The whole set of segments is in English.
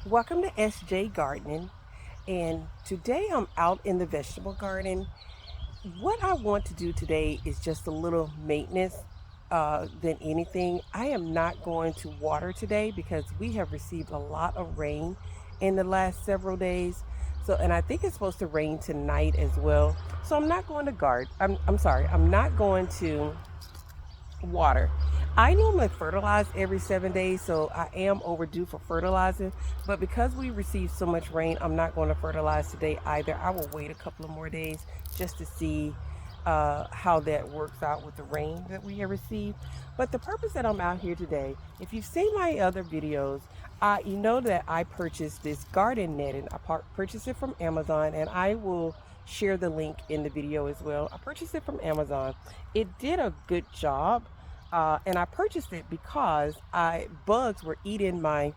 Welcome to SJ Gardening, and today I'm out in the vegetable garden. What I want to do today is just a little maintenance than anything. I am not going to water today because we have received a lot of rain in the last several days. So, and I think it's supposed to rain tonight as well. So I'm not going to guard. I'm sorry. I'm not going to water. I normally fertilize every 7 days, so I am overdue for fertilizing. But because we received so much rain, I'm not going to fertilize today either. I will wait a couple of more days just to see how that works out with the rain that we have received. But the purpose that I'm out here today, if you've seen my other videos, you know that I purchased this garden netting. Purchased it from Amazon, and I will share the link in the video as well. I purchased it from Amazon. It did a good job, and I purchased it because bugs were eating my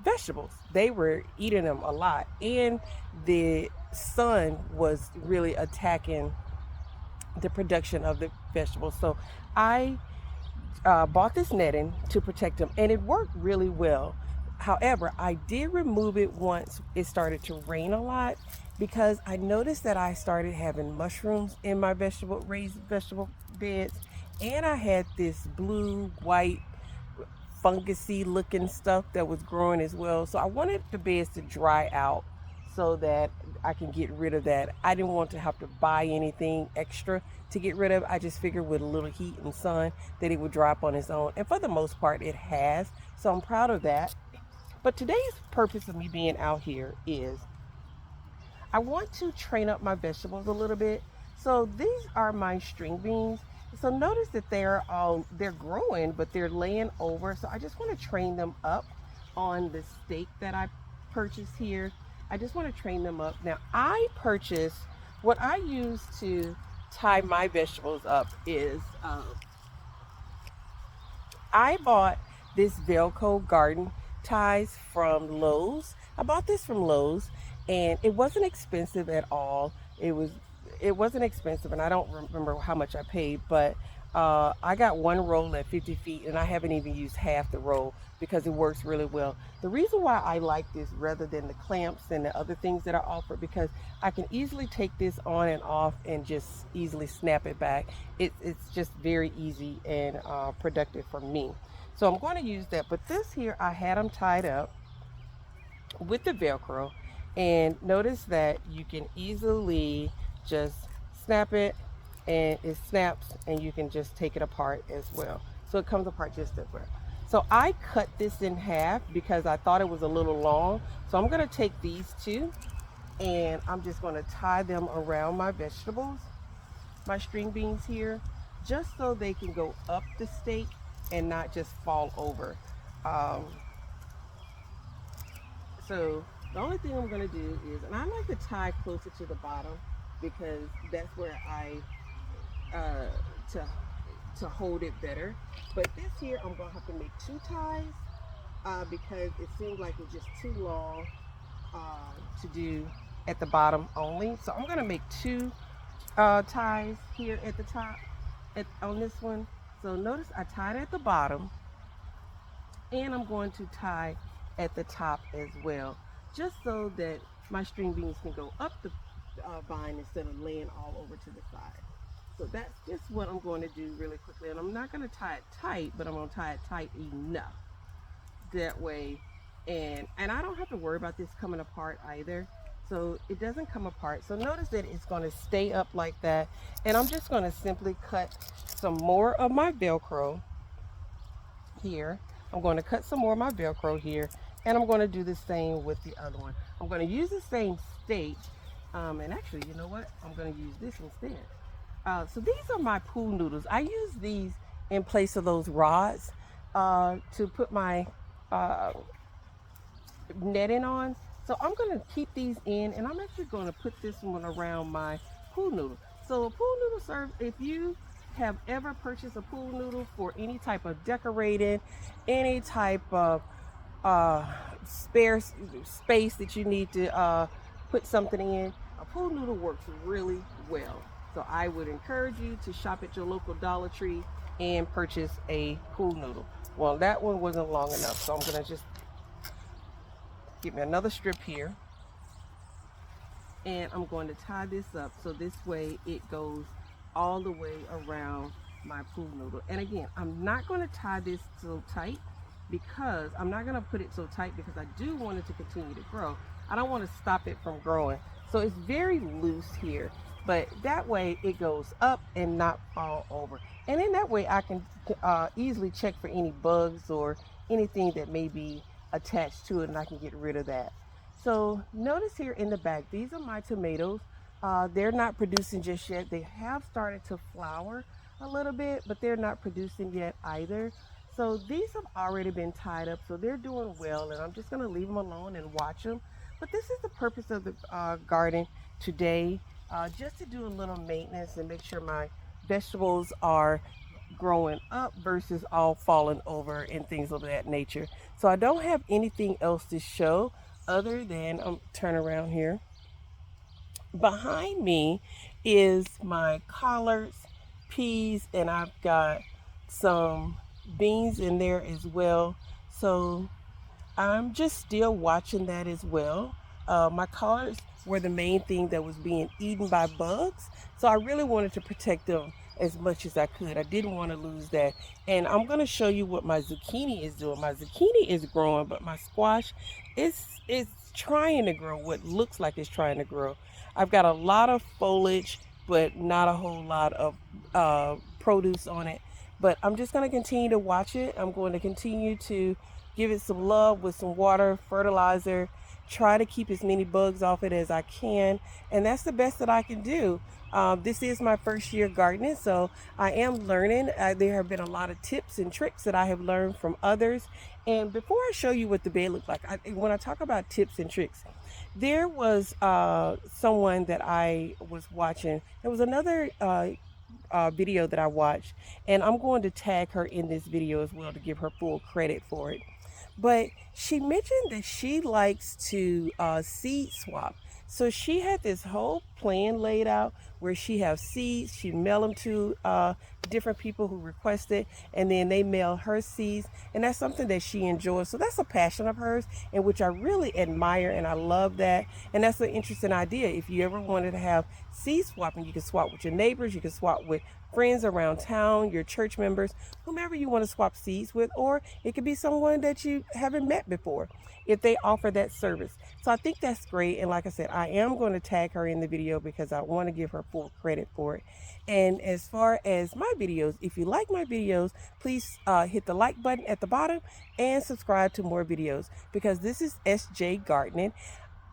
vegetables. They were eating them a lot, and the sun was really attacking the production of the vegetables. So I bought this netting to protect them, and it worked really well. However, I did remove it once it started to rain a lot because I noticed that I started having mushrooms in my raised vegetable beds, and I had this blue, white, fungusy looking stuff that was growing as well. So I wanted the beds to dry out so that I can get rid of that. I didn't want to have to buy anything extra to get rid of. I just figured with a little heat and sun that it would dry up on its own. And for the most part, it has. So I'm proud of that. But today's purpose of me being out here is I want to train up my vegetables a little bit. So these are my string beans. So notice that they're growing, but they're laying over. So I just want to train them up on the stake that I purchased here. I just want to train them up. Now I purchased what I use to tie my vegetables up is I bought this Velcro garden ties from Lowe's. I bought this from Lowe's, and it wasn't expensive at all. It wasn't expensive, and I don't remember how much I paid, but I got one roll at 50 feet, and I haven't even used half the roll because it works really well. The reason why I like this rather than the clamps and the other things that are offered, because I can easily take this on and off and just easily snap it back. It's just very easy and productive for me. So I'm going to use that. But this here, I had them tied up with the Velcro. And notice that you can easily just snap it, and it snaps, and you can just take it apart as well. So it comes apart just as well. So I cut this in half because I thought it was a little long. So I'm going to take these two, and I'm just going to tie them around my vegetables, my string beans here, just so they can go up the stake and not just fall over. Um, so the only thing I'm going to do is, and I like to tie closer to the bottom because that's where I uh, to to hold it better. But this here, I'm going to have to make two ties because it seems like it's just too long to do at the bottom only. So I'm going to make two ties here at the top on this one. So notice I tied at the bottom, and I'm going to tie at the top as well, just so that my string beans can go up the vine instead of laying all over to the side. So that's just what I'm going to do really quickly, and I'm not going to tie it tight, but I'm going to tie it tight enough that way, and I don't have to worry about this coming apart either. So it doesn't come apart. So notice that it's going to stay up like that, and I'm just going to simply cut some more of my Velcro here. I'm going to cut some more of my Velcro here, and I'm going to do the same with the other one. I'm going to use the same stake, and actually, you know what? I'm going to use this instead. So these are my pool noodles. I use these in place of those rods to put my uh, netting on. So I'm going to keep these in, and I'm actually going to put this one around my pool noodle. So a pool noodle serve, if you have ever purchased a pool noodle for any type of decorating, any type of uh, spare space that you need to put something in, a pool noodle works really well. So I would encourage you to shop at your local Dollar Tree and purchase a pool noodle. Well, that one wasn't long enough, so I'm going to just get me another strip here, and I'm going to tie this up so this way it goes all the way around my pool noodle. And again, I'm not going to tie this so tight because I'm not going to put it so tight because I do want it to continue to grow. I don't want to stop it from growing. So it's very loose here, but that way it goes up and not fall over. And in that way I can easily check for any bugs or anything that may be attached to it, and I can get rid of that. So notice here in the back, these are my tomatoes. They're not producing just yet. They have started to flower a little bit, but they're not producing yet either. So these have already been tied up, so they're doing well, and I'm just gonna leave them alone and watch them. But this is the purpose of the garden today, just to do a little maintenance and make sure my vegetables are growing up versus all falling over and things of that nature. So I don't have anything else to show other than turn around here. Behind me is my collards, peas, and I've got some beans in there as well. So I'm just still watching that as well. My collards were the main thing that was being eaten by bugs, so I really wanted to protect them as much as I could. I didn't want to lose that. And I'm going to show you what my zucchini is doing. My zucchini is growing, but my squash is trying to grow what looks like it's trying to grow. I've got a lot of foliage, but not a whole lot of produce on it. But I'm just going to continue to watch it. I'm going to continue to give it some love with some water, fertilizer, try to keep as many bugs off it as I can, and that's the best that I can do. This is my first year gardening, so I am learning. There have been a lot of tips and tricks that I have learned from others. And before I show you what the bed looks like, when I talk about tips and tricks, there was someone that I was watching. There was another video that I watched, and I'm going to tag her in this video as well to give her full credit for it. But she mentioned that she likes to seed swap. So she had this whole plan laid out where she has seeds, she mail them to different people who request it, and then they mail her seeds, and that's something that she enjoys. So that's a passion of hers, in which I really admire, and I love that. And that's an interesting idea. If you ever wanted to have seed swapping, you can swap with your neighbors, you can swap with friends around town, your church members, whomever you want to swap seeds with, or it could be someone that you haven't met before if they offer that service. So I think that's great. And like I said, I am going to tag her in the video because I want to give her full credit for it. And as far as my videos, if you like my videos, please hit the like button at the bottom and subscribe to more videos, because this is SJ Gardening.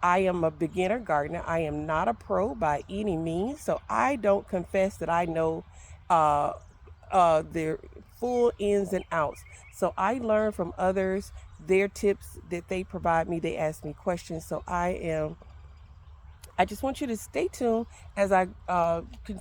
I am a beginner gardener. I am not a pro by any means, so I don't confess that I know their full ins and outs. So I learn from others, their tips that they provide me. They ask me questions. So I just want you to stay tuned as I continue